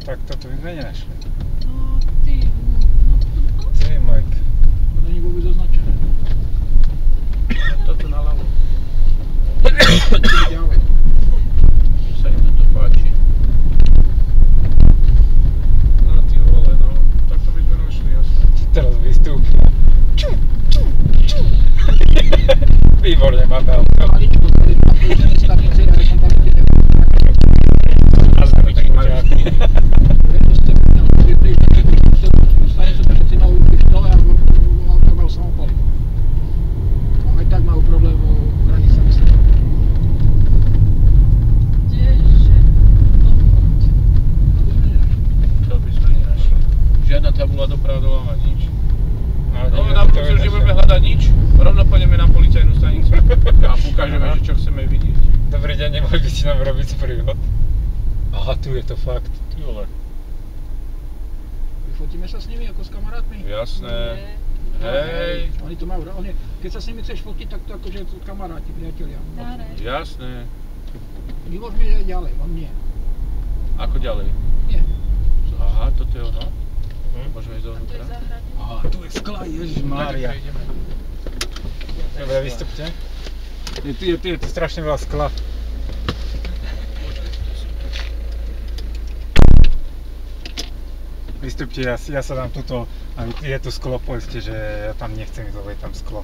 Tak toto by sme nenašli. No ty, Ty, Mike. To není vôbec označené. Toto naľavo. Ďalej. Sa im toto páči. No ty vole, no. Tak to by sme našli, jasne. Teraz vystúp. Výborne, máme auto. Maličko, tady na položené stanici, ale som tam nikdy nebol. A značky ťa. Preto ste prišli stanicu stanici na ulici dole a auto mal samopalivo. Aj tak majú problém o hranicami sa. kdeže? To by sme nenašli. Žiadna tabula doprava doľava, nič. No, nie, na to budúce je už nebudeme hľadať nič, rovno pôjdeme na policajnú stanicu a ukážeme, že čo chceme vidieť. Dobrý deň, nemohli by ste nám robiť príhod? Aha, tu je to fakt. Ty vole. Vyfotíme sa s nimi ako s kamarátmi? Jasné. Hej. Oni to majú, keď sa s nimi chceš fotiť, tak to akože sú kamaráti, priatelia. Jasné. My môžeme ísť aj ďalej, on nie. Ako ďalej? Nie. Aha, toto je ono. Môžeme ísť To je dovnútra. záhrada. Aha, tu je skla, ježišmária. Dobre, vystupte. Je tu strašne veľa skla. Vystupte, ja sa dám tuto, je tu sklo, povedzte, že ja tam nechcem ísť, lebo je tam sklo.